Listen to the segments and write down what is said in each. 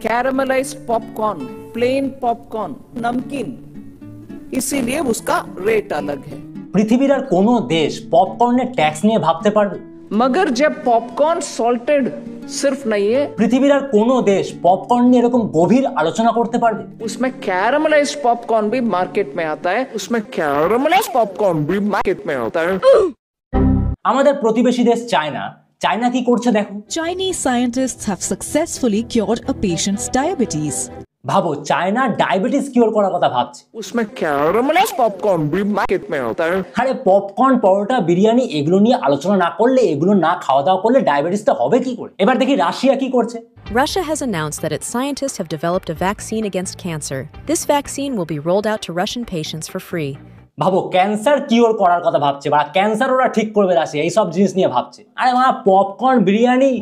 Caramelised popcorn, plane popcorn, नमकीन, इसीलिए उसका रेट अलग है। পৃথিবীর আর কোনো দেশ পপকর্নের ট্যাক্স নিয়ে ভাবতে পারবে? मगर जब पॉपकॉर्न सॉल्टेड सिर्फ नहीं है, পৃথিবীর আর কোনো দেশ পপকর্ন নিয়ে এরকম গভীর আলোচনা করতে পারবে? उसमें कैरामलाइज्ड पॉपकॉर्न भी मार्केट में आता है, उसमें कैरामलाइज्ड पॉपकॉर्न भी मार्केट में आता है। আমাদের প্রতিবেশী দেশ চায়না, চায়না কি করছে দেখো। Chinese scientists have successfully cured a patient's diabetes. ভাবো চায়না ডায়াবেটিস কিওর করার কথা ভাবছে। उसमें कैरामलाइज्ड पॉपकॉर्न भी मार्केट में आता है। আরে পপকর্ন, পরোটা, বিরিয়ানি এগুলো নিয়ে আলোচনা না করলে, এগুলো না খাওয়া দাওয়া করলে ডায়াবেটিসটা হবে কি করে? এবার দেখি রাশিয়া কি করছে। Russia has announced that its scientists have developed a vaccine against cancer. This vaccine will be rolled out to Russian patients for free. ভাবো ক্যান্সার কিওর করার কথা ভাবছে, বা ক্যান্সার ওরা ঠিক করবে রাশিয়া, এইসব জিনিস নিয়ে ভাবছে। আরে মা পপকর্ন, বিরিয়ানি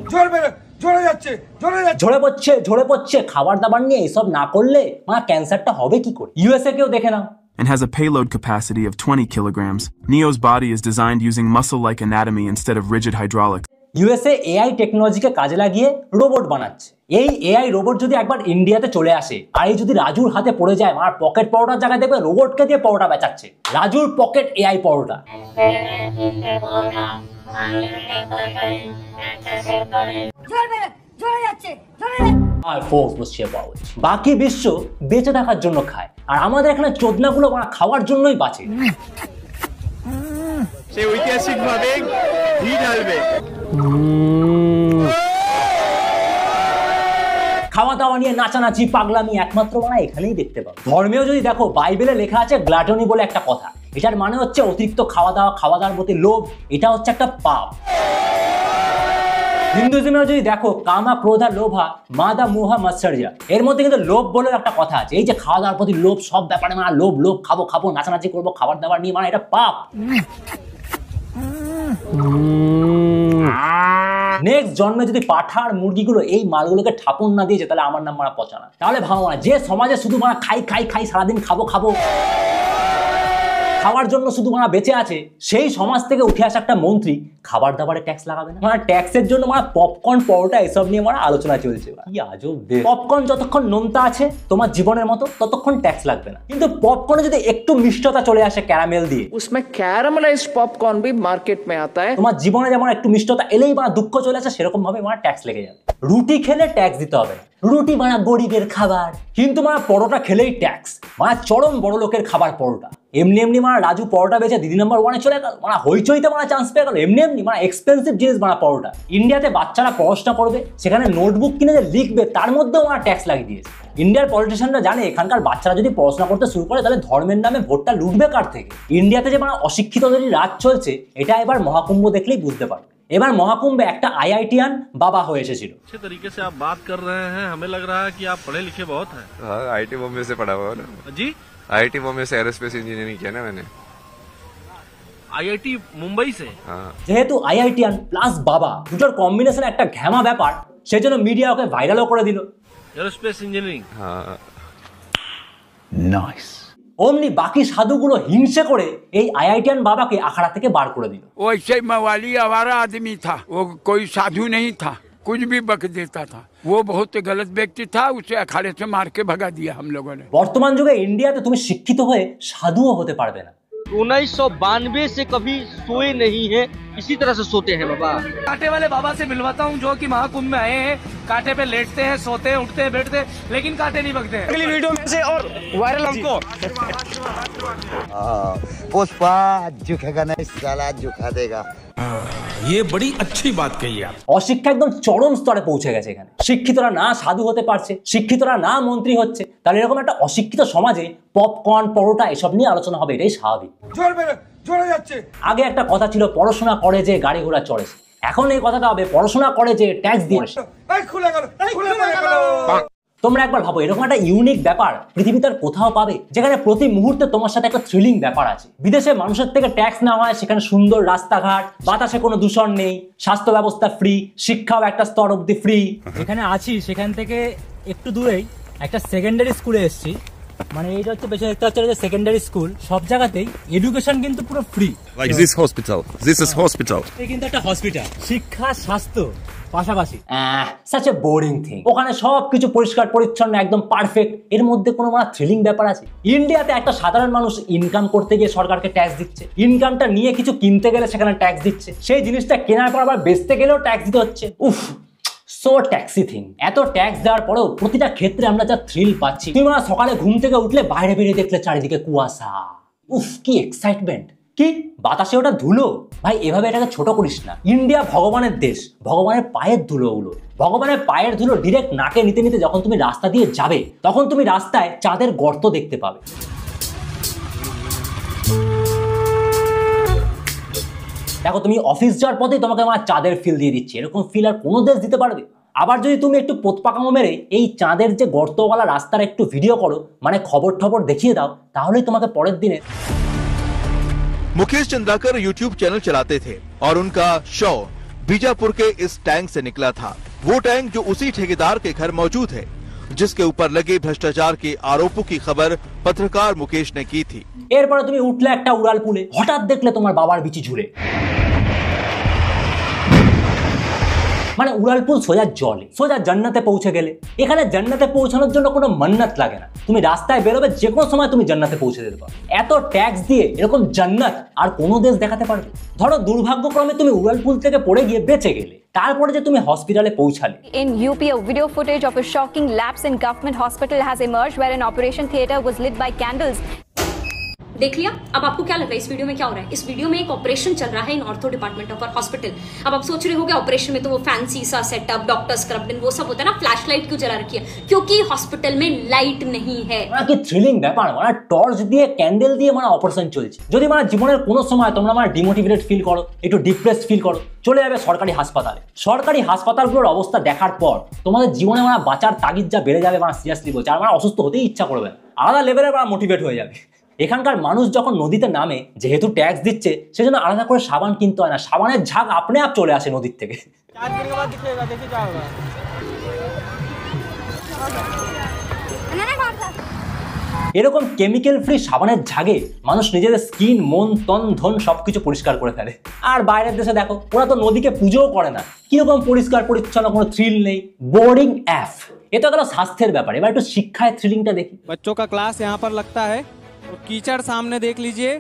ঝরে পড়ছে খাবার দাবার নিয়ে এইসব না করলে মা ক্যান্সারটা হবে কি করে? ইউএসএ কেও দেখে নাও। And has a payload capacity of 20 kilograms. Neo's body is designed using muscle-like anatomy instead of rigid hydraulics. USA AI টেকনোলজিকে কাজে লাগিয়ে রোবট বানাচ্ছে। এই এআই রোবট যদি একবার ইন্ডিয়াতে চলে আসে, আর এই যদি রাজুর হাতে পড়ে যায়, আমার পকেট পরোটার জায়গায় দেখবে রোবটকে দিয়ে পরোটা বেচাচ্ছে। রাজুর পকেট এআই পরোটা। বাকি বিশ্ব বেঁচে থাকার জন্য খায়, আর আমাদের এখানে চোদনাগুলো খাওয়ার জন্যই বাঁচে। সে ঐতিহাসিক ভাবে ঘি ঢালবে। খাওয়া দাওয়া নিয়ে নাচানাচি পাগলামি একমাত্র এখানেই দেখতে পাবো। ধর্মেও যদি দেখো, বাইবেলে লেখা আছে গ্লাটনি বলে একটা কথা। এটার মানে হচ্ছে অতিরিক্ত খাওয়া দাওয়ার প্রতি লোভ। এটা হচ্ছে একটা পাপ। হিন্দুইজমেও যদি দেখো, কামা ক্রোধা লোভা মাদা মোহা মৎসর্যা, এর মধ্যে কিন্তু লোভ বলে একটা কথা আছে। এই যে খাওয়া দাওয়ার প্রতি লোভ, সব ব্যাপারে লোভ খাবো নাচানাচি করবো খাবার দাবার নিয়ে, এটা পাপ। নেক্সট জন্মে যদি পাঠা আর মুরগিগুলো এই মালগুলোকে ঠাপন না দিয়েছে, তাহলে আমার নাম পচানা। তাহলে ভাবো যে সমাজে শুধু খাই সারাদিন খাবো খাওয়ার জন্য শুধু বেঁচে আছে, সেই সমাজ থেকে উঠে আসা একটা মন্ত্রী খাবার দাবারে ট্যাক্স লাগাবে না? ট্যাক্সের জন্য পপকর্ন, পরোটা এসব নিয়ে আলোচনা চলছে। কি আজব দেশ। পপকর্ন যতক্ষণ নোনতা আছে তোমার জীবনের মতো, ততক্ষণ ট্যাক্স লাগবে না। কিন্তু পপকর্নে যদি একটু মিষ্টতা চলে আসে ক্যারামেল দিয়ে, उसमें कैरामलाइज्ड पॉपकॉर्न भी मार्केट में आता है। তোমার জীবনে যেমন একটু মিষ্টতা এলেই দুঃখ চলে আসে, সেরকম ভাবে ট্যাক্স লেগে যাবে। রুটি খেলে ট্যাক্স দিতে হবে না, রুটি গরিবের খাবার। কিন্তু পরোটা খেলেই ট্যাক্স, চরম বড় লোকের খাবার পরোটা। এমনি রাজু পরোটা বেচে দিদি নাম্বার 1-এ চলে গেল, হইচইতে চান্স পেয়ে গেল। এমনি এক্সপেন্সিভ জিনিস পরোটা। ইন্ডিয়াতে বাচ্চারা পড়াশোনা করবে, সেখানে নোটবুক কিনে যে লিখবে, তার মধ্যেও ট্যাক্স লাগিয়ে দিয়েছে। ইন্ডিয়ার পলিটিশিয়ানরা জানে এখানকার বাচ্চারা যদি পড়াশোনা করতে শুরু করে, তাহলে ধর্মের নামে ভোটটা লুটবে কার থেকে। ইন্ডিয়াতে যে অশিক্ষিতদের রাজ চলছে, এটা এবার মহাকুম্ভ দেখলেই বুঝতে পারবে। এবার মহাকুম্ভে একটা আইআইটিয়ান বাবা হয়ে এসেছিল। अच्छे तरीके से आप बात कर रहे हैं, हमें लग रहा है कि आप पढ़े लिखे बहुत हैं। हाँ, आईटी बॉम्बे से पढ़ा हुआ है ना जी। आईटी बॉम्बे से एरोस्पेस इंजीनियरिंग किया ना मैंने। आईआईटी मुंबई से। हाँ। যেহেতু আইআইটিয়ান প্লাস বাবা দুটোর কম্বিনেশন একটা ঘ্যামা ব্যাপার, সেজন্য মিডিয়া ওকে ভাইরালও করে দিল। Aerospace engineering. हाँ। নাইস। অমনি বাকি সাধুগুলো হিংসে করে এই আইআইটিয়ান বাবাকে আখড়া থেকে বার করে দিল। वो ऐसे मवाली आवारा आदमी था, वो कोई साधु नहीं था, कुछ भी बक देता था। वो बहुत गलत व्यक्ति था, उसे अखाड़े से मार के भगा दिया हम लोगों ने। বর্তমান যুগে ইন্ডিয়াতে তুমি শিক্ষিত হয়ে সাধুও হতে পারবে না। 1992 से कभी सोए नहीं है, इसी तरह से सोते हैं बाबा। कांटे वाले बाबा से मिलवाता हूँ, जो कि महाकुंभ में आए हैं। कांटे पे लेटते हैं, सोते हैं, उठते हैं, बैठते हैं, लेकिन कांटे नहीं बगते हैं। अगली वीडियो में से और वायरल हमको। पुष्पा झुकेगा नहीं साला, झुका देगा। ये बड़ी अच्छी बात कही आप। অশিক্ষা একদম চরম স্তরে পৌঁছে গেছে এখানে। শিক্ষিতরা না সাধু হতে পারছে, শিক্ষিতরা না মন্ত্রী হচ্ছে, তাহলে এরকম একটা অশিক্ষিত সমাজে পপকর্ন, পরোটা এসব নিয়ে আলোচনা হবে, এটাই স্বাভাবিক। জোরে যাচ্ছে। আগে একটা কথা ছিল পড়াশোনা করে যে গাড়ি ঘোড়া চড়ে, এখন এই কথাটা হবে পড়াশোনা করে যে ট্যাক্স দিয়ে। তোমরা একবার ভাবো, এরকম একটা ইউনিক ব্যাপার পৃথিবীতে আর কোথাও পাবে, যেখানে প্রতি মুহূর্তে তোমার সাথে একটা থ্রিলিং ব্যাপার আছে। বিদেশে মানুষের থেকে ট্যাক্স নেওয়া হয়, সেখানে সুন্দর রাস্তাঘাট, বাতাসে কোনো দূষণ নেই, স্বাস্থ্য ব্যবস্থা ফ্রি, শিক্ষাও একটা স্তর অব্দি ফ্রি। এখানে আছি, সেখান থেকে একটু দূরেই একটা সেকেন্ডারি স্কুলে এসেছি। এইটা হচ্ছে বেশি দেখতে হচ্ছে যে সেকেন্ডারি স্কুল, সব জায়গাতেই এডুকেশন কিন্তু পুরো free. Like this hospital. This is hospital. এটা কিন্তু একটা হসপিটাল। শিক্ষা, স্বাস্থ্য পাশাপাশি। such a boring thing. ওখানে সবকিছু পরিষ্কার পরিচ্ছন্ন একদম পারফেক্ট, এর মধ্যে কোনো মানে থ্রিলিং ব্যাপার আছে? ইন্ডিয়াতে একটা সাধারণ মানুষ ইনকাম করতে গিয়ে সরকারকে ট্যাক্স দিচ্ছে, ইনকামটা নিয়ে কিছু কিনতে গেলে সেখানে ট্যাক্স দিচ্ছে, সেই জিনিসটা কেনার পর আবার বেচতে গেলেও ট্যাক্স দিতে হচ্ছে। উফ, সো ট্যাক্সি থিং। এত ট্যাক্স দেওয়ার পরেও প্রতিটা ক্ষেত্রে আমরা যা থ্রিল পাচ্ছি, তুমি মানে সকালে ঘুম থেকে উঠলে বাইরে বেরিয়ে দেখলে চারিদিকে কুয়াশা, উফ কি এক্সাইটমেন্ট, কি বাতাসে ওটা ধুলো। ভাই এভাবে এটাকে ছোট করিস না। ইন্ডিয়া ভগবানের দেশ, ভগবানের পায়ের ধুলো ওগুলো, ভগবানের পায়ের ধুলো ডিরেক্ট নাকে নিতে নিতে যখন তুমি রাস্তা দিয়ে যাবে তখন তুমি রাস্তায় চাঁদের গর্ত দেখতে পাবে। দেখো তুমি অফিস যাওয়ার পথেই তোমাকে আমার চাঁদের ফিল দিয়ে দিচ্ছে, এরকম ফিল আর কোনো দেশ দিতে পারবে? আবার যদি তুমি একটু পোতপাকামো মেরে এই চাঁদের যে গর্তওয়ালা রাস্তার একটু ভিডিও করো, মানে খবর টবর দেখিয়ে দাও, তাহলেই তোমাকে পরের দিনে। मुकेश चंद्राकर यूट्यूब चैनल चलाते थे और उनका शो बीजापुर के इस टैंक से निकला था। वो टैंक जो उसी ठेकेदार के घर मौजूद है जिसके ऊपर लगे भ्रष्टाचार के आरोपों की खबर पत्रकार मुकेश ने की थी। এরপরে তুমি উঠলে একটা উড়াল পুলে, হঠাৎ দেখলে তোমার বাবার বিচি ঝুলে, মানে উড়ালপুল সোজা জলে, সোজা জান্নাতে পৌঁছে গেলে। এখানে জান্নাতে পৌঁছানোর জন্য কোনো মান্নাত লাগে না, তুমি রাস্তায় বেরোবে যে কোনো সময় তুমি জান্নাতে পৌঁছে যেতে পারো। এত ট্যাক্স দিয়ে এরকম জান্নাত আর কোনো দেশ দেখাতে পারবে? ধরো দুর্ভাগ্যক্রমে তুমি উড়ালপুল থেকে পড়ে গিয়ে বেঁচে গেলে, তারপরে যে তুমি হসপিটালে পৌঁছালে। In UP, a video footage of a shocking lapse in government hospital has emerged where an operation theatre was lit by candles. देख लिया? अब आपको क्या लग रहा है इस वीडियो में क्या हो रहा है? इस वीडियो में एक ऑपरेशन चल रहा है इन ऑर्थो डिपार्टमेंट ऑफ हॉस्पिटल। अब आप सोच रहे हो कि ऑपरेशन में तो वो फैंसी सा सेटअप, डॉक्टर स्क्रब्ड इन वो सब होता है ना, फ्लैश लाइट क्यों जला रखी है? क्योंकि हॉस्पिटल में लाइट नहीं है। কি থ্রিলিং ব্যাপার, মানে টর্চ দিয়ে ক্যান্ডেল দিয়ে মানে অপারেশন চলছে। যদি মানে জীবনের কোনো সময় তোমরা মানে ডিমোটিভেটেড ফিল করো, একটু ডিপ্রেসড ফিল করো, চলে যাবে সরকারি হাসপাতালে। সরকারি হাসপাতালগুলোর অবস্থা দেখার পর তোমাদের জীবনে মানে বাঁচার তাগিদ যা বেড়ে যাবে, মানে সিরিয়াসলি বলছে, আর মানে অসুস্থ হতেই ইচ্ছা করবে, আলাদা লেভেলে মানে মোটিভেট হয়ে যাবে। এখানকার মানুষ যখন নদীতে নামে, যেহেতু ট্যাক্স দিচ্ছে সেজন্য আলাদা করে সাবান কিনতে হয় না, সাবানের ঝাঁক আপনি আপ চলে আসে নদীর থেকে। এরকম কেমিক্যাল ফ্রি সাবানের ঝাগে মানুষ নিজেদের স্কিন, মন, তন, ধন সবকিছু পরিষ্কার করে ফেলে। আর বাইরের দেশে দেখো, ওরা তো নদীকে পুজোও করে না, কিরকম পরিষ্কার পরিচ্ছন্ন, কোনো থ্রিল নেই, বোরিং অ্যাপ। এ তো গেল স্বাস্থ্যের ব্যাপার, এবার একটু শিক্ষায় থ্রিলিংটা দেখি। बच्चों का क्लास यहाँ पर लगता है, और कीचड़ सामने देख लीजिए,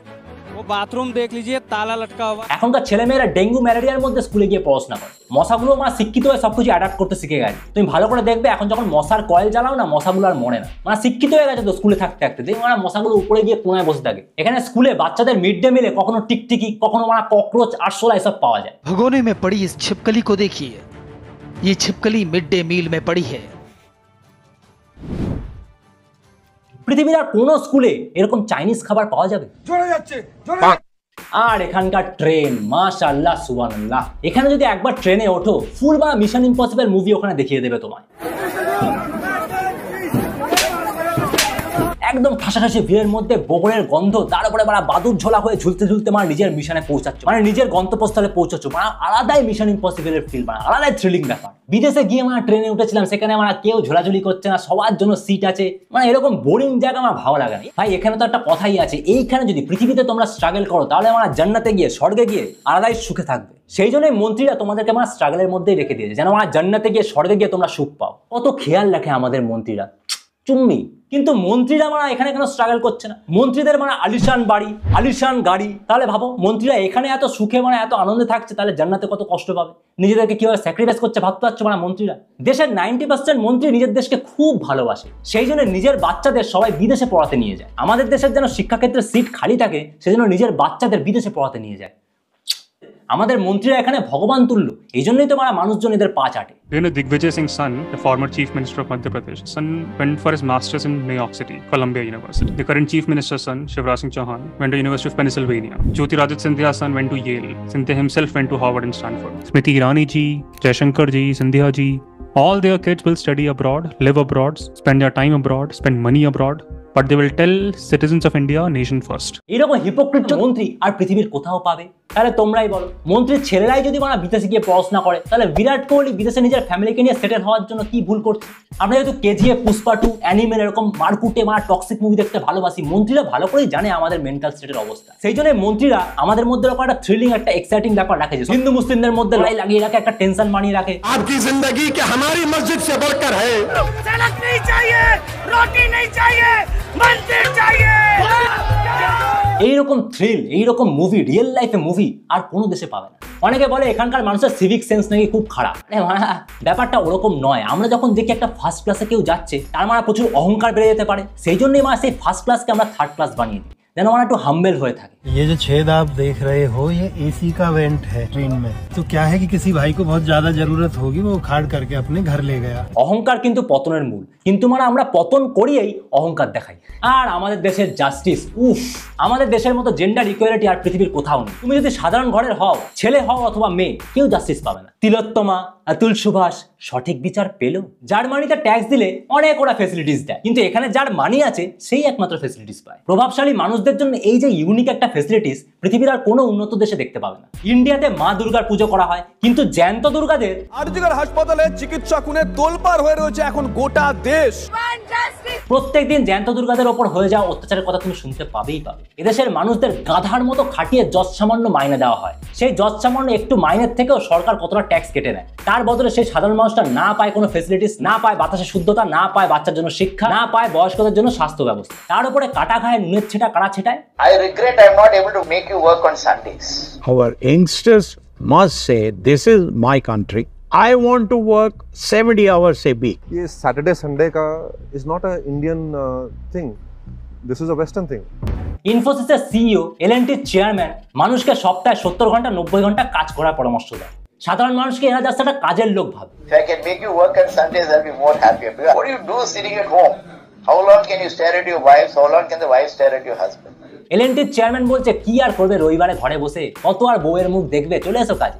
वो बाथरूम देख लीजिए, ताला लटका हुआ। এখনকার ছেলেমেয়েরা ডেঙ্গু ম্যালেরিয়ার মধ্যে স্কুলে গিয়ে পড়াশোনা করে, মশাগুলো মানে শিক্ষিত হয়ে সবকিছু অ্যাডাপ্ট করতে শিখে গেছে। তুমি ভালো করে দেখবে এখন যখন মশার কয়েল জ্বালাও না, মশাগুলো আর মরে না, মানে শিক্ষিত হয়ে গেছে তো স্কুলে থাকতে থাকতে। দেখবে মানে মশাগুলো উপরে গিয়ে কোনায় বসে থাকে। এখানে স্কুলে বাচ্চাদের মিড ডে মিলে কখনো টিকটিকি, কখনো মানে ককরোচ, আরশোলা এসব পাওয়া যায়। भगोने में पड़ी इस छिपकली को देखिए, ये छिपकली मिड डे मील में पड़ी है। পৃথিবীর আর কোনো স্কুলে এরকম চাইনিজ খাবার পাওয়া যাবে? আর এখানকার ট্রেন, মাশাআল্লাহ সুবহানাল্লাহ, এখানে যদি একবার ট্রেনে ওঠো, ফুল বা মিশন ইম্পসিবল মুভি ওখানে দেখিয়ে দেবে তোমায়। একদম ঠাসাঠাসি ভিড়ের মধ্যে বগলের গন্ধ, তার উপরে মানে বাদুর ঝোলা হয়ে ঝুলতে ঝুলতে মানে নিজের মিশনে পৌঁছাচ্ছ, মানে নিজের গন্তব্যস্থলে পৌঁছাচ্ছ, মানে আলাদাই মিশন ইম্পসিবলের ফিল, মানে আলাদাই থ্রিলিং ব্যাপার। বিদেশে গিয়ে মানে ট্রেনে উঠেছিলাম, সেখানে মানে কেউ ঝোলাঝুলি করছে না, সবার জন্য সিট আছে, মানে এরকম বোরিং জায়গা আমার ভালো লাগে না। ভাই এখানে তো একটা কথাই আছে, এইখানে যদি পৃথিবীতে তোমরা স্ট্রাগল করো তাহলে মানে জান্নাতে গিয়ে, স্বর্গে গিয়ে আলাদাই সুখে থাকবে। সেই জন্যই মন্ত্রীরা তোমাদেরকে মানে স্ট্রাগলের মধ্যেই রেখে দিয়েছে, যেন মানে জান্নাতে গিয়ে, স্বর্গে গিয়ে তোমরা সুখ পাও। কত খেয়াল রাখে আমাদের মন্ত্রীরা, চুম্মি। কিন্তু মন্ত্রীরা মানে এখানে কেন স্ট্রাগল করছে না? মন্ত্রীদের মানে আলিশান বাড়ি, আলিশান গাড়ি, তাহলে ভাবো মন্ত্রীরা এখানে এত সুখে মানে এত আনন্দে থাকছে, তাহলে জান্নাতে কত কষ্ট পাবে, নিজেদেরকে কিভাবে স্যাক্রিফাইস করছে ভাবতে পারছো মানে মন্ত্রীরা? দেশের 90% মন্ত্রী নিজের দেশকে খুব ভালোবাসে, সেই জন্য নিজের বাচ্চাদের সবাই বিদেশে পড়াতে নিয়ে যায়। আমাদের দেশের যেন শিক্ষাক্ষেত্রে সিট খালি থাকে, সেজন্য নিজের বাচ্চাদের বিদেশে পড়াতে নিয়ে যায়। আমাদের মন্ত্রীরা এখানে ভগবান তুল্য, এই জন্যই তো মানুষজন এদের পা চাটে। You know, Digvijay Singh's son, the former chief minister of Madhya Pradesh, son went for his masters in New York City, Columbia University. The current chief minister's son, Shivraj Singh Chauhan, went to University of Pennsylvania. Jyotiraditya Scindia's son went to Yale. Scindia himself went to Harvard and Stanford. Smriti Irani ji, Jaishankar ji, Scindia ji, all their kids will study abroad, live abroad, spend their time abroad, spend money abroad. but they will tell citizens of India nation first. এরকম hypocrite মন্ত্রী আর পৃথিবীর কোথাও পাবে? তাহলে তোমরাই বলো, মন্ত্রীর ছেলেরাই যদি মানে বিদেশে গিয়ে পড়াশোনা করে, তাহলে বিরাট কোহলি বিদেশে নিজের ফ্যামিলিকে নিয়ে সেটেল হওয়ার জন্য কি ভুল করছে? আমরা যেহেতু কেজিএফ, পুষ্পা 2, অ্যানিমেল এরকম মারকুটে টক্সিক মুভি দেখতে ভালোবাসি, মন্ত্রীরা ভালো করেই জানে আমাদের মেন্টাল স্টেটের অবস্থা। সেই জন্য মন্ত্রীরা আমাদের মধ্যে এরকম একটা থ্রিলিং, একটা এক্সাইটিং ব্যাপার রাখে, যে হিন্দু মুসলিমদের মধ্যে লড়াই লাগিয়ে রাখে, একটা টেনশন বানিয়ে রাখে। आपकी जिंदगी के हमारी मस्जिद से बढ़कर है। सड़क नहीं चाहिए, रोटी नहीं चाहिए, मंदिर चाहिए। এইরকম থ্রিল, এইরকম মুভি, রিয়েল লাইফে মুভি আর কোনো দেশে পাবে না। অনেকে বলে এখানকার মানুষের সিভিক সেন্স নাকি খুব খারাপ। ব্যাপারটা ওরকম নয়। আমরা যখন দেখি একটা ফার্স্ট ক্লাসে কেউ যাচ্ছে, তার মানে প্রচুর অহংকার বেড়ে যেতে পারে, সেই জন্যই মানে সেই ফার্স্ট ক্লাসকে আমরা থার্ড ক্লাস বানিয়ে দিই, যেন আমরা একটু হাম্বেল হয়ে থাকে। ये जो छेद आप देख रहे हो, ये एसी का वेंट है ट्रेन में। तो क्या है कि किसी भाई को बहुत ज्यादा जरूरत होगी, वो उखाड़ करके अपने घर ले गया। অহংকার কিন্তু পতনের মূল, কিন্তু মানে আমরা পতন করিয়েই অহংকার দেখাই। আর আমাদের দেশের জাস্টিস, উফ, আমাদের দেশের মতো জেন্ডার ইকুয়ালিটি আর পৃথিবীর কোথাও নেই। তুমি যদি সাধারণ ঘরের হও, ছেলে হও অথবা মেয়ে, কেউ জাস্টিস পাবে না। তিলোত্তমা, অতুল সুভাষ সঠিক বিচার পেল? জার্মানিতে ট্যাক্স দিলে অনেক ওরা ফেসিলিটিস দেয়, কিন্তু এখানে যার মানি আছে সেই একমাত্র ফেসিলিটিস পায়। প্রভাবশালী মানুষদের জন্য এই যে ইউনিক একটা ফেসিলিটিস পৃথিবীর আর কোনো উন্নত দেশে দেখতে পাবে না। ইন্ডিয়াতে মা দুর্গার পুজো করা হয়, কিন্তু জ্যান্ত দুর্গাদের আরজিকর হাসপাতালে চিকিৎসা খুনে তোলপাড় হয়ে রয়েছে এখন গোটা দেশ। প্রত্যেকদিন জ্যান্ত দুর্গাদের ওপর হয়ে যাওয়া অত্যাচারের কথা তুমি শুনতে পাবেই পাবে। এদেশের মানুষদের গাধার মতো খাটিয়ে যৎ সামান্য মাইনে দেওয়া হয়। সেই যৎ সামান্য একটু মাইনের থেকেও সরকার কতটা ট্যাক্স কেটে নেয়। তার বদলে সেই সাধারণ মানুষটা না পায় কোনো ফেসিলিটিস, না পায় বাতাসের শুদ্ধতা, না পায় বাচ্চার জন্য শিক্ষা, না পায় বয়স্কদের জন্য স্বাস্থ্য ব্যবস্থা। তার উপরে কাটা খায়, নুনের ছেটা, কাড়া ছেটায়। I regret I am not able to make you work on Sundays. Our youngsters must say, this is my country. I want to work 70 hours a week. ये Saturday Sunday का is not a Indian thing. This is a Western thing. ইনফোসিসের CEO, এলএনটির chairman মানুষকে সপ্তাহে 70 ঘন্টা 90 ঘন্টা কাজ করার পরামর্শ দেয়। সাধারণ মানুষকে এরা জাস্ট একটা কাজের লোক ভাবে। If I can make you work on Sundays, I'll be more happier. What do you do sitting at home? How long can you stare at your wives? How long can the wife stare at your husband? এলএনটির chairman বলছে, কি আর করবে রবিবারে ঘরে বসে, কত আর বউয়ের মুখ দেখবে, চলে এসো কাজে।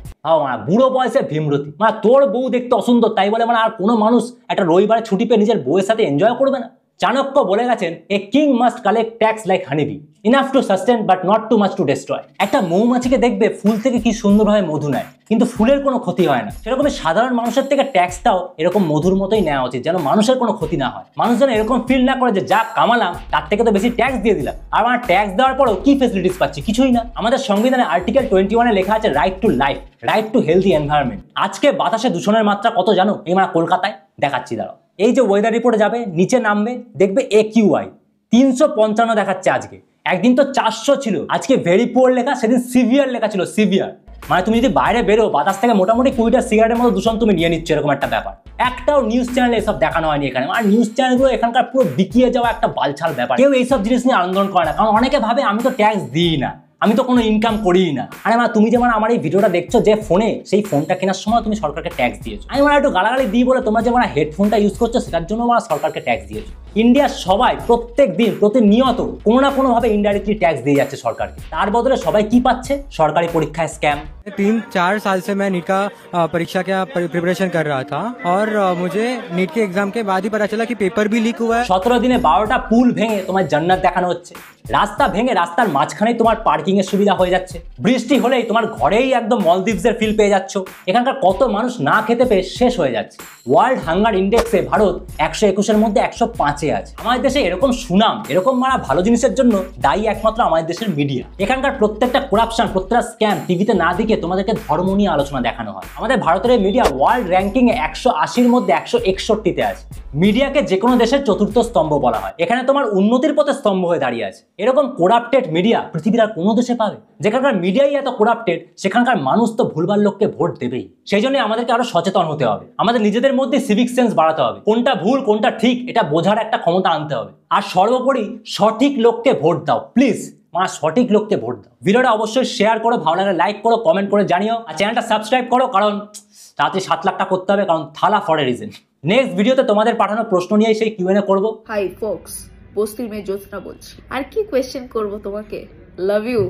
বুড়ো বয়সে ভীমরতি, তোর বউ দেখতে অসুন্দর, তাই বলে আর কোনো মানুষ একটা রবিবারে ছুটি পেয়ে নিজের বউয়ের সাথে এনজয় করবে না? চাণক্য বলে গেছেন, a king must collect tax like honeybee, enough to sustain but not too much to destroy. একটা মৌমাছিকে দেখবে ফুল থেকে কি সুন্দরভাবে মধু নেয়, কিন্তু ফুলের কোনো ক্ষতি হয় না। সেরকমই সাধারণ মানুষের থেকে ট্যাক্সটাও এরকম মধুর মতোই নেওয়া উচিত, যেন মানুষের কোনো ক্ষতি না হয়। মানুষ যেন এরকম ফিল না করে যে যা কামালাম তার থেকে তো বেশি ট্যাক্স দিয়ে দিলাম, আর আমার ট্যাক্স দেওয়ার পরেও কি ফেসিলিটিস পাচ্ছি, কিছুই না। আমাদের সংবিধানে আর্টিকেল 21 লেখা আছে right to life, right two healthy environment. আজকে বাতাসে দূষণের মাত্রা কত জানো? এই কলকাতায় দেখাচ্ছি, দাঁড়াও। এই যে ওয়েদার রিপোর্টে যাবে, নিচে নামবে, দেখবে AQI 355 দেখাচ্ছে আজকে। একদিন তো 400 ছিল, আজকে ভেরি পুয়ার লেখা, সেদিন সিভিয়ার লেখা ছিল, সিভিয়ার। তুমি যদি বাইরে বেরো, বাতাস থেকে মোটামুটি 20টা সিগারেটের মতো দূষণ তুমি নিয়ে নিচ্ছ, এরকম একটা ব্যাপার। একটাও নিউজ চ্যানেলে এসব দেখানো হয়নি এখানে। আর নিউজ চ্যানেলগুলো এখানকার পুরো বিকিয়ে যাওয়া একটা বালছাল ব্যাপার। কেউ এইসব জিনিস নিয়ে আন্দোলন করে না, কারণ অনেকে ভাবে আমি তো ট্যাক্স দিই না, আমি তো কোনো ইনকাম করিই না। আরে তুমি যেমন আমার এই ভিডিওটা দেখছো যে ফোনে, সেই ফোনটা কেনার সময় তুমি সরকারকে ট্যাক্স দিয়েছো। আমি একটু গালাগালি দিই বলে তোমরা যেমন হেডফোনটা ইউজ করছো, সেটার জন্য সরকারকে ট্যাক্স দিয়েছো। ইন্ডিয়ার সবাই প্রত্যেক দিন প্রতিনিয়ত কোনো না কোনোভাবে ইনডাইরেক্টলি ট্যাক্স দিয়ে যাচ্ছে সরকারকে। তার বদলে সবাই কি পাচ্ছে? সরকারি পরীক্ষায় স্ক্যাম। 3-4 साल से मैं नीट का परीक्षा का प्रिपरेशन कर रहा था और मुझे नीट के एग्जाम के बाद ही पता चला कि पेपर भी लीक हुआ है। 17 দিনে 12টা পুল ভেঙে তোমার জান্নাত দেখানো হচ্ছে। রাস্তা ভেঙে রাস্তার মাঝখানেই তোমার পার্কিং এর সুবিধা হয়ে যাচ্ছে। বৃষ্টি হলেই তোমার ঘরেই একদম মলদ্বীপসের ফিল পেয়ে যাচ্ছ। এখানকার কত মানুষ না খেতে পেয়ে শেষ হয়ে যাচ্ছে। ওয়ার্ল্ড হাঙ্গার ইন্ডেক্সে ভারত 121-এর মধ্যে 105-এ আছে। আমাদের দেশে এরকম সুনাম, এরকম ভালো জিনিসের জন্য দায়ী একমাত্র আমাদের দেশের মিডিয়া। এখানকার প্রত্যেকটা করাপশন, প্রত্যেকটা স্ক্যাম টিভিতে না দিকে তোমাদেরকে ধর্ম নিয়ে আলোচনা দেখানো হয়। আমাদের ভারতের মিডিয়া ওয়ার্ল্ড র্যাঙ্কিং এ 180-র মধ্যে 161-তে আছে। মিডিয়াকে যে কোনো দেশের চতুর্থ স্তম্ভ বলা হয়। এখানে তোমার উন্নতির পথে স্তম্ভ হয়ে দাঁড়িয়ে আছে। এরকম কোরাপ্টেড মিডিয়া পৃথিবীর আর কোনো দেশে পাবে? যেখানকার মিডিয়াই এত কোরাপ্টেড, সেখানকার মানুষ তো ভুলভাল লোককে ভোট দেবেই। সেই জন্য আমাদেরকে আরো সচেতন হতে হবে। আমাদের নিজেদের মধ্যে সিভিক সেন্স বাড়াতে হবে। কোনটা ভুল কোনটা ঠিক এটা বোঝার একটা ক্ষমতা আনতে হবে। আর সর্বোপরি সঠিক লোককে ভোট দাও প্লিজ। সঠিক লোককে ভোট দাও। ভিডিওটা অবশ্যই শেয়ার করো, ভালো লাগলে লাইক করো, কমেন্ট করে জানিও। আর চ্যানেলটা সাবস্ক্রাইব করো, কারণ তাড়াতাড়ি 7 লাখটা করতে হবে, কারণ থালা ফর এ রিজন। নেক্সট ভিডিওতে তোমাদের পাঠানো প্রশ্ন নিয়ে সেই Q&A করবো। হাই ফোকস, বস্তির মেয়ে জ্যোৎস্না বলছি। আর কি কোয়েশ্চেন করব তোমাকে? Love you.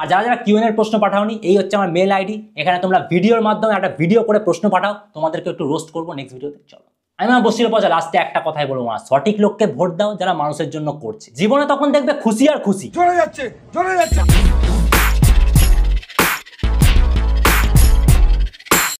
আর যারা যারা Q&A প্রশ্ন পাঠাওনি, এই হচ্ছে আমার মেল আইডি। এখানে তোমরা ভিডিওর মাধ্যমে একটা ভিডিও করে প্রশ্ন পাঠাও, তোমাদেরকে একটু রোস্ট করবো নেক্সট ভিডিওতে। চলো। আমি আমার বসির পচা লাস্টে একটা কথাই বলবো, মা সঠিক লোককে ভোট দাও যারা মানুষের জন্য করছে, জীবনে তখন দেখবে খুশি আর খুশি। জোরে যাচ্ছে